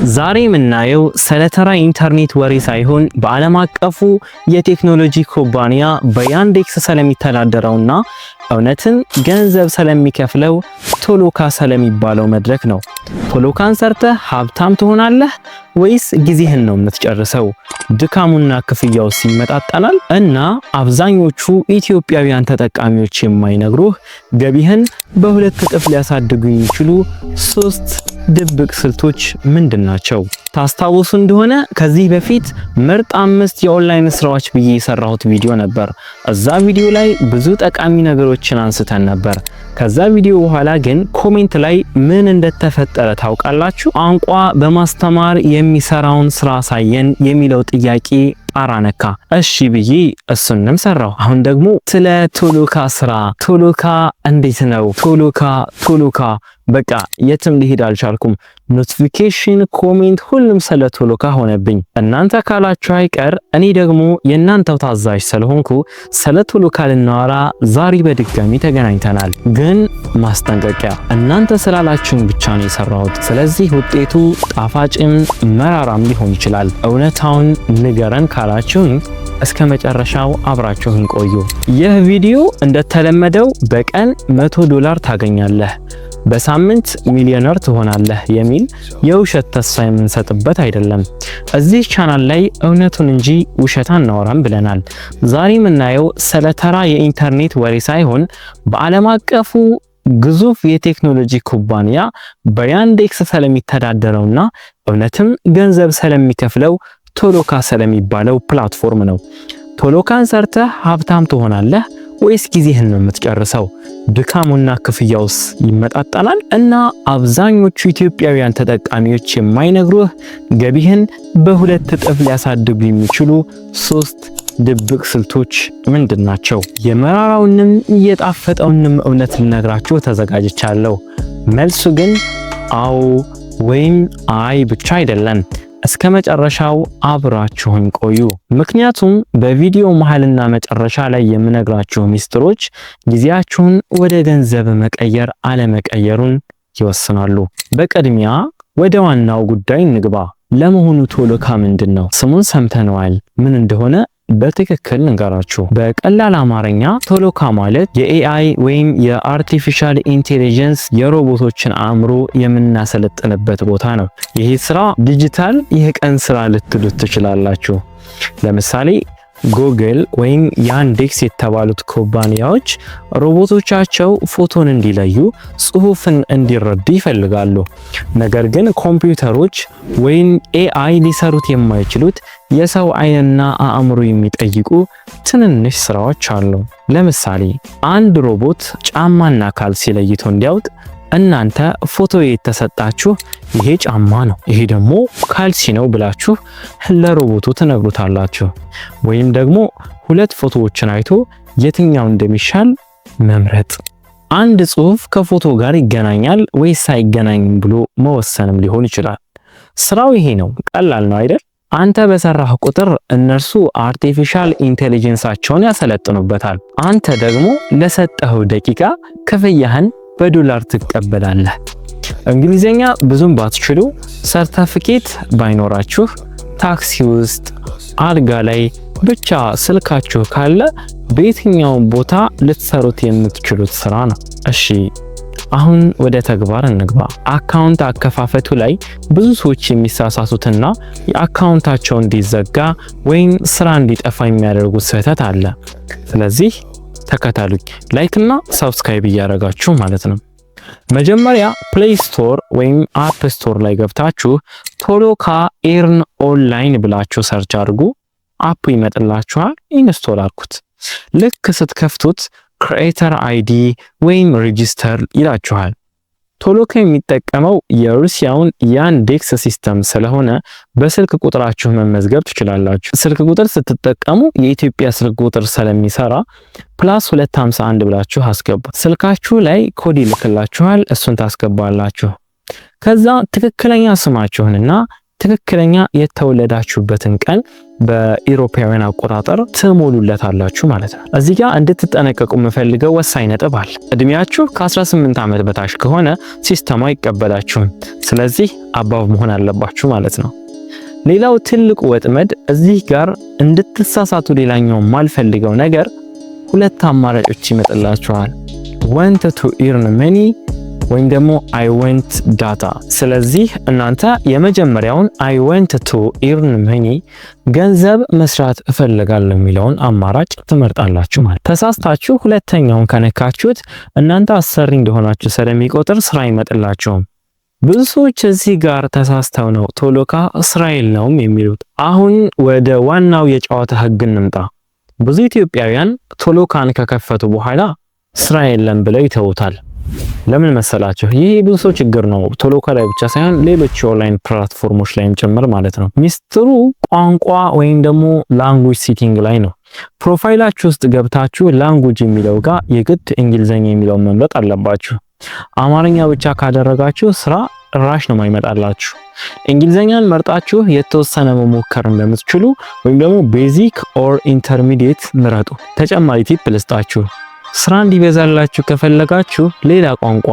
ዛሬ የምናየው ስለተራ ኢንተርኔት ወሬ ሳይሆን በዓለም አቀፉ የቴክኖሎጂ ኩባንያ በያንዴክስ ስለሚተዳደረውና እውነትን ገንዘብ ስለሚከፍለው ቶሎካ ስለሚባለው መድረክ ነው። ቶሎካን ሰርተህ ሀብታም ትሆናለህ ወይስ ጊዜህን ነው የምትጨርሰው? ድካሙና ክፍያው ይመጣጠናል? እና አብዛኞቹ ኢትዮጵያውያን ተጠቃሚዎች የማይነግሩህ ገቢህን በሁለት እጥፍ ሊያሳድጉ የሚችሉ 3 ድብቅ ስልቶች ምንድን ናቸው? ታስታውሱ እንደሆነ ከዚህ በፊት ምርጥ 5 የኦንላይን ስራዎች ብዬ የሰራሁት ቪዲዮ ነበር። እዛ ቪዲዮ ላይ ብዙ ጠቃሚ ነገሮችን አንስተን ነበር። ከዛ ቪዲዮ በኋላ ግን ኮሜንት ላይ ምን እንደተፈጠረ ታውቃላችሁ? ቋንቋ በማስተማር የሚሰራውን ስራ ሳየን የሚለው ጥያቄ ጣራ ነካ። እሺ ብዬ እሱንም ሰራው። አሁን ደግሞ ስለ ቶሎካ ስራ፣ ቶሎካ እንዴት ነው? ቶሎካ በቃ የትም ሊሄድ አልቻልኩም። ኖቲፊኬሽን፣ ኮሜንት፣ ሁሉም ስለ ቶሎካ ሆነብኝ። እናንተ ካላችሁ አይቀር እኔ ደግሞ የእናንተው ታዛዥ ስለሆንኩ ስለ ቶሎካ ልናወራ ዛሬ በድጋሚ ተገናኝተናል። ግን ማስጠንቀቂያ፣ እናንተ ስላላችሁኝ ብቻ ነው የሰራሁት። ስለዚህ ውጤቱ ጣፋጭም መራራም ሊሆን ይችላል። እውነታውን ንገረን ካላችሁኝ እስከ መጨረሻው አብራችሁን ቆዩ። ይህ ቪዲዮ እንደተለመደው በቀን $100 ታገኛለህ፣ በሳምንት ሚሊዮነር ትሆናለህ የሚል የውሸት ተስፋ የምንሰጥበት አይደለም። እዚህ ቻናል ላይ እውነቱን እንጂ ውሸት አናወራም ብለናል። ዛሬ የምናየው ስለተራ የኢንተርኔት ወሬ ሳይሆን በዓለም አቀፉ ግዙፍ የቴክኖሎጂ ኩባንያ በያንዴክስ ስለሚተዳደረውና እውነትም ገንዘብ ስለሚከፍለው ቶሎካ ስለሚባለው ፕላትፎርም ነው። ቶሎካን ሰርተህ ሀብታም ትሆናለህ ወይስ ጊዜህን ነው የምትጨርሰው? ድካሙና ክፍያውስ ይመጣጠናል? እና አብዛኞቹ ኢትዮጵያውያን ተጠቃሚዎች የማይነግሩህ ገቢህን በሁለት እጥፍ ሊያሳድጉ የሚችሉ 3 ድብቅ ስልቶች ምንድን ናቸው? የመራራውንም የጣፈጠውንም እውነት ልነግራችሁ ተዘጋጅቻለሁ። መልሱ ግን አዎ ወይም አይ ብቻ አይደለም። እስከ መጨረሻው አብራችሁን ቆዩ። ምክንያቱም በቪዲዮ መሃልና መጨረሻ ላይ የምነግራችሁ ሚስጥሮች ጊዜያችሁን ወደ ገንዘብ መቀየር አለመቀየሩን ይወስናሉ። በቅድሚያ ወደ ዋናው ጉዳይ እንግባ። ለመሆኑ ቶሎካ ምንድን ነው? ስሙን ሰምተነዋል። ምን እንደሆነ በትክክል እንገራችሁ። በቀላል አማርኛ ቶሎካ ማለት የኤአይ ወይም የአርቲፊሻል ኢንቴሊጀንስ የሮቦቶችን አእምሮ የምናሰለጥንበት ቦታ ነው። ይህ ስራ ዲጂታል የቀን ስራ ልትሉት ትችላላችሁ። ለምሳሌ ጉግል ወይም ያንዴክስ የተባሉት ኩባንያዎች ሮቦቶቻቸው ፎቶን እንዲለዩ፣ ጽሁፍን እንዲረዱ ይፈልጋሉ። ነገር ግን ኮምፒውተሮች ወይም ኤአይ ሊሰሩት የማይችሉት የሰው ዓይንና አእምሮ የሚጠይቁ ትንንሽ ስራዎች አሉ። ለምሳሌ አንድ ሮቦት ጫማና ካልሲ ለይቶ እንዲያውቅ እናንተ ፎቶ የተሰጣችሁ ይሄ ጫማ ነው፣ ይሄ ደግሞ ካልሲ ነው ብላችሁ ለሮቦቱ ትነግሩታላችሁ። ወይም ደግሞ 2 ፎቶዎችን አይቶ የትኛው እንደሚሻል መምረጥ። አንድ ጽሁፍ ከፎቶ ጋር ይገናኛል ወይስ አይገናኝም ብሎ መወሰንም ሊሆን ይችላል። ስራው ይሄ ነው። ቀላል ነው አይደል? አንተ በሰራህ ቁጥር እነርሱ አርቲፊሻል ኢንቴሊጀንሳቸውን ያሰለጥኑበታል። አንተ ደግሞ ለሰጠኸው ደቂቃ ክፍያህን በዶላር ትቀበላለህ። እንግሊዘኛ ብዙም ባትችሉ፣ ሰርተፊኬት ባይኖራችሁ፣ ታክሲ ውስጥ፣ አልጋ ላይ ብቻ ስልካችሁ ካለ በየትኛውም ቦታ ልትሰሩት የምትችሉት ስራ ነው። እሺ አሁን ወደ ተግባር እንግባ። አካውንት አከፋፈቱ ላይ ብዙ ሰዎች የሚሳሳቱትና የአካውንታቸው እንዲዘጋ ወይም ስራ እንዲጠፋ የሚያደርጉት ስህተት አለ። ስለዚህ ተከታተሉኝ፣ ላይክ እና ሰብስክራይብ እያደረጋችሁ ማለት ነው። መጀመሪያ ፕሌይ ስቶር ወይም አፕ ስቶር ላይ ገብታችሁ ቶሎካ ኤርን ኦንላይን ብላችሁ ሰርች አድርጉ። አፑ ይመጣላችኋል። ኢንስቶል አድርጉት። ልክ ስትከፍቱት ክሬተር አይዲ ወይም ሬጂስተር ይላችኋል። ቶሎካ የሚጠቀመው የሩሲያውን ያንዴክስ ሲስተም ስለሆነ በስልክ ቁጥራችሁ መመዝገብ ትችላላችሁ። ስልክ ቁጥር ስትጠቀሙ የኢትዮጵያ ስልክ ቁጥር ስለሚሰራ +251 ብላችሁ አስገቡ። ስልካችሁ ላይ ኮድ ይልክላችኋል። እሱን ታስገባላችሁ። ከዛ ትክክለኛ ስማችሁንና ትክክለኛ የተወለዳችሁበትን ቀን በኢሮፓውያን አቆጣጠር ትሞሉለታላችሁ ማለት ነው። እዚህ ጋር እንድትጠነቀቁ የምፈልገው ወሳኝ ነጥብ አለ። እድሜያችሁ ከ18 ዓመት በታች ከሆነ ሲስተሙ አይቀበላችሁም። ስለዚህ አባብ መሆን አለባችሁ ማለት ነው። ሌላው ትልቁ ወጥመድ እዚህ ጋር እንድትሳሳቱ ሌላኛው ማልፈልገው ነገር ሁለት አማራጮች ይመጣላችኋል። want to earn money ወይም ደግሞ I want data። ስለዚህ እናንተ የመጀመሪያውን I want to earn money ገንዘብ መስራት እፈልጋለሁ የሚለውን አማራጭ ትመርጣላችሁ ማለት። ተሳስታችሁ ሁለተኛውን ከነካችሁት እናንተ አሰሪ እንደሆናችሁ ስለሚቆጥር ስራ አይመጣላችሁም። ብዙ ሰዎች እዚህ ጋር ተሳስተው ነው ቶሎካ ስራ የለውም የሚሉት። አሁን ወደ ዋናው የጨዋታ ህግ እንምጣ። ብዙ ኢትዮጵያውያን ቶሎካን ከከፈቱ በኋላ ስራ የለም ብለው ይተውታል። ለምን መሰላችሁ? ይሄ ብዙ ሰው ችግር ነው። ቶሎካ ላይ ብቻ ሳይሆን ሌሎች የኦንላይን ፕላትፎርሞች ላይም ጭምር ማለት ነው። ሚስጥሩ ቋንቋ ወይም ደግሞ ላንጉዌጅ ሴቲንግ ላይ ነው። ፕሮፋይላችሁ ውስጥ ገብታችሁ ላንጉዌጅ የሚለው ጋር የግድ እንግሊዘኛ የሚለውን መምረጥ አለባችሁ። አማርኛ ብቻ ካደረጋችሁ ስራ ራሽ ነው የማይመጣላችሁ። እንግሊዘኛን መርጣችሁ የተወሰነ መሞከር እንደምትችሉ ወይም ደግሞ ቤዚክ ኦር ኢንተርሚዲየት ምረጡ። ተጨማሪ ቲፕ ልስጣችሁ። ስራ እንዲበዛላችሁ ከፈለጋችሁ ሌላ ቋንቋ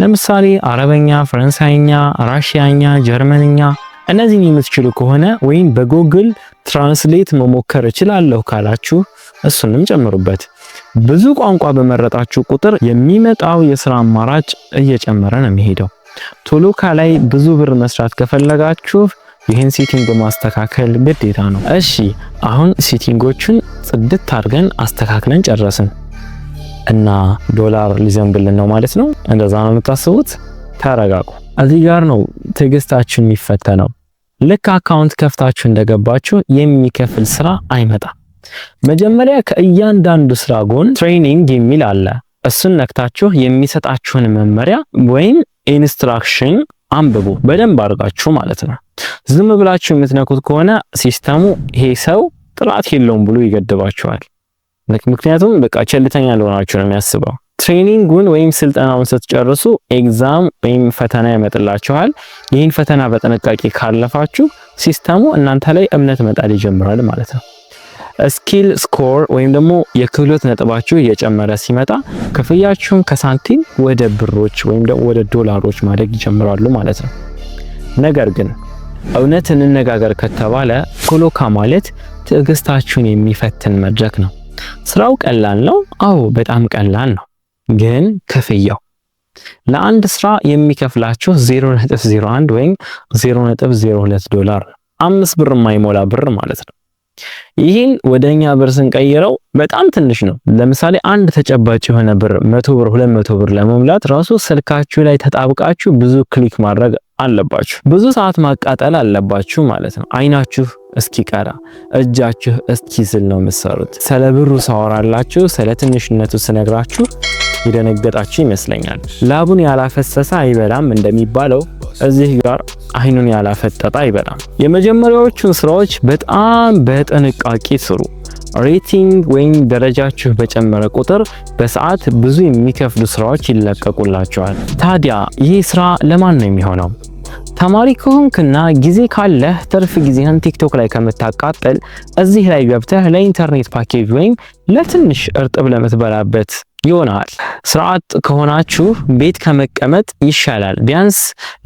ለምሳሌ አረበኛ፣ ፈረንሳይኛ፣ ራሽያኛ፣ ጀርመንኛ እነዚህን የምትችሉ ከሆነ ወይም በጉግል ትራንስሌት መሞከር እችላለሁ ካላችሁ እሱንም ጨምሩበት። ብዙ ቋንቋ በመረጣችሁ ቁጥር የሚመጣው የስራ አማራጭ እየጨመረ ነው የሚሄደው። ቶሎካ ላይ ብዙ ብር መስራት ከፈለጋችሁ ይህን ሴቲንግ ማስተካከል ግዴታ ነው። እሺ አሁን ሴቲንጎቹን ጽድት አድርገን አስተካክለን ጨረስን እና ዶላር ሊዘንብልን ነው ማለት ነው። እንደዛ ነው የምታስቡት? ተረጋጉ። እዚህ ጋር ነው ትዕግስታችሁ የሚፈተነው። ልክ አካውንት ከፍታችሁ እንደገባችሁ የሚከፍል ስራ አይመጣም። መጀመሪያ ከእያንዳንዱ ስራ ጎን ትሬኒንግ የሚል አለ። እሱን ነክታችሁ የሚሰጣችሁን መመሪያ ወይም ኢንስትራክሽን አንብቡ በደንብ አድርጋችሁ ማለት ነው። ዝም ብላችሁ የምትነኩት ከሆነ ሲስተሙ ይሄ ሰው ጥራት የለውም ብሎ ይገድባችኋል። ምክንያቱም በቃ ቸልተኛ እንደሆናችሁ ነው የሚያስበው። ትሬኒንጉን ወይም ስልጠናውን ስትጨርሱ ኤግዛም ወይም ፈተና ይመጣላችኋል። ይህን ፈተና በጥንቃቄ ካለፋችሁ ሲስተሙ እናንተ ላይ እምነት መጣል ይጀምራል ማለት ነው። ስኪል ስኮር ወይም ደግሞ የክህሎት ነጥባችሁ እየጨመረ ሲመጣ ክፍያችሁን ከሳንቲም ወደ ብሮች ወይም ደግሞ ወደ ዶላሮች ማደግ ይጀምራሉ ማለት ነው። ነገር ግን እውነት እንነጋገር ከተባለ ቶሎካ ማለት ትዕግስታችሁን የሚፈትን መድረክ ነው። ስራው ቀላል ነው። አዎ በጣም ቀላል ነው። ግን ክፍያው ለአንድ ስራ የሚከፍላችሁ 0.01 ወይም 0.02 ዶላር 5 ብር የማይሞላ ብር ማለት ነው። ይህን ወደኛ ብር ስንቀይረው በጣም ትንሽ ነው። ለምሳሌ አንድ ተጨባጭ የሆነ ብር 100 ብር 200 ብር ለመሙላት ራሱ ስልካችሁ ላይ ተጣብቃችሁ ብዙ ክሊክ ማድረግ አለባችሁ። ብዙ ሰዓት ማቃጠል አለባችሁ ማለት ነው። አይናችሁ እስኪቀራ እጃችሁ እስኪዝል ነው የምትሰሩት። ስለ ብሩ ሳወራላችሁ ስለ ትንሽነቱ ስነግራችሁ የደነገጣችሁ ይመስለኛል። ላቡን ያላፈሰሰ አይበላም እንደሚባለው እዚህ ጋር አይኑን ያላፈጠጠ አይበላም። የመጀመሪያዎቹን ስራዎች በጣም በጥንቃቄ ስሩ። ሬቲንግ ወይም ደረጃችሁ በጨመረ ቁጥር በሰዓት ብዙ የሚከፍሉ ስራዎች ይለቀቁላቸዋል። ታዲያ ይህ ስራ ለማን ነው የሚሆነው? ተማሪ ከሆንክና ጊዜ ካለህ ትርፍ ጊዜህን ቲክቶክ ላይ ከምታቃጥል እዚህ ላይ ገብተህ ለኢንተርኔት ፓኬጅ ወይም ለትንሽ እርጥብ ለምትበላበት ይሆናል። ስርዓት ከሆናችሁ ቤት ከመቀመጥ ይሻላል። ቢያንስ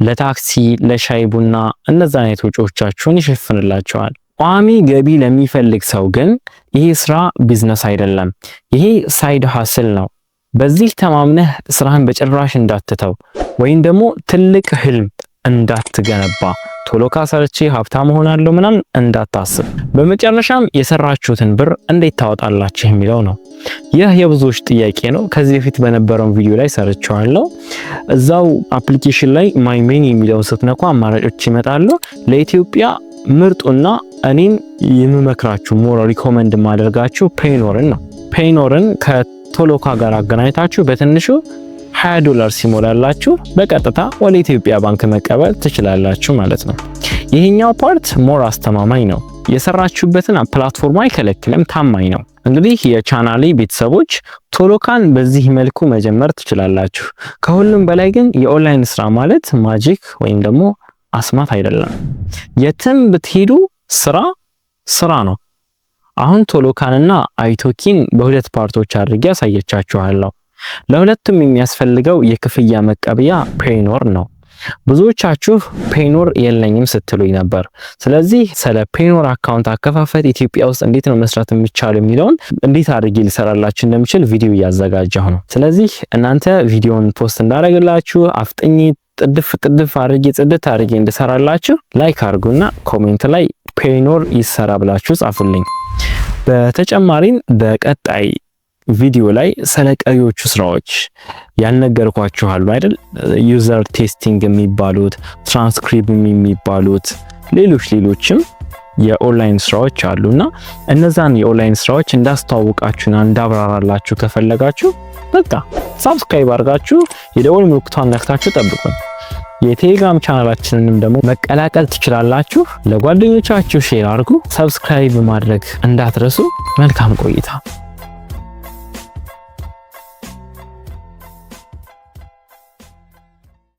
ለታክሲ፣ ለሻይ ቡና እነዛ አይነት ወጪዎቻችሁን ይሸፍንላችኋል። ቋሚ ገቢ ለሚፈልግ ሰው ግን ይሄ ስራ ቢዝነስ አይደለም፣ ይሄ ሳይድ ሀስል ነው። በዚህ ተማምነህ ስራህን በጭራሽ እንዳትተው ወይም ደግሞ ትልቅ ህልም እንዳትገነባ። ቶሎካ ሰርቼ ሀብታም ሆናለሁ ምናምን እንዳታስብ። በመጨረሻም የሰራችሁትን ብር እንዴት ታወጣላችሁ የሚለው ነው። ይህ የብዙዎች ጥያቄ ነው። ከዚህ በፊት በነበረው ቪዲዮ ላይ ሰርቻለሁ። እዛው አፕሊኬሽን ላይ ማይ ሜኒ የሚለውን ስትነኩ አማራጮች ይመጣሉ። ለኢትዮጵያ ምርጡና እኔን የምመክራችሁ ሞር ሪኮመንድ ማደርጋችሁ ፔይኖርን ነው። ፔይኖርን ከቶሎካ ጋር አገናኝታችሁ በትንሹ $20 ሲሞላላችሁ በቀጥታ ወደ ኢትዮጵያ ባንክ መቀበል ትችላላችሁ ማለት ነው። ይሄኛው ፓርት ሞር አስተማማኝ ነው። የሰራችሁበትን ፕላትፎርም አይከለክልም፣ ታማኝ ነው። እንግዲህ የቻናሌ ቤተሰቦች ቶሎካን በዚህ መልኩ መጀመር ትችላላችሁ። ከሁሉም በላይ ግን የኦንላይን ስራ ማለት ማጂክ ወይም ደግሞ አስማት አይደለም። የትም ብትሄዱ ስራ ስራ ነው። አሁን ቶሎካንና አይቶኪን በሁለት ፓርቶች አድርጌ ያሳየቻችኋለሁ። ለሁለቱም የሚያስፈልገው የክፍያ መቀበያ ፔይኖር ነው። ብዙዎቻችሁ ፔይኖር የለኝም ስትሉኝ ነበር። ስለዚህ ስለ ፔይኖር አካውንት አከፋፈት ኢትዮጵያ ውስጥ እንዴት ነው መስራት የሚቻለው የሚለውን እንዴት አድርጌ ልሰራላችሁ እንደምችል ቪዲዮ እያዘጋጀሁ ነው። ስለዚህ እናንተ ቪዲዮውን ፖስት እንዳደረግላችሁ አፍጥኝ ጥድፍ አድርጌ ጽድት አድርጌ እንድሰራላችሁ ላይክ አድርጉና ኮሜንት ላይ ፔይኖር ይሰራ ብላችሁ ጻፉልኝ። በተጨማሪም በቀጣይ ቪዲዮ ላይ ስለ ቀሪዎቹ ስራዎች ያልነገርኳችሁ አሉ አይደል? ዩዘር ቴስቲንግ የሚባሉት ትራንስክሪፕት የሚባሉት ሌሎችም የኦንላይን ስራዎች አሉና እነዛን የኦንላይን ስራዎች እንዳስተዋውቃችሁና እንዳብራራላችሁ ከፈለጋችሁ በቃ ሳብስክራይብ አድርጋችሁ የደወል ምልክቷን ነክታችሁ ጠብቁን። የቴሌግራም ቻናላችንንም ደግሞ መቀላቀል ትችላላችሁ። ለጓደኞቻችሁ ሼር አድርጉ። ሰብስክራይብ ማድረግ እንዳትረሱ። መልካም ቆይታ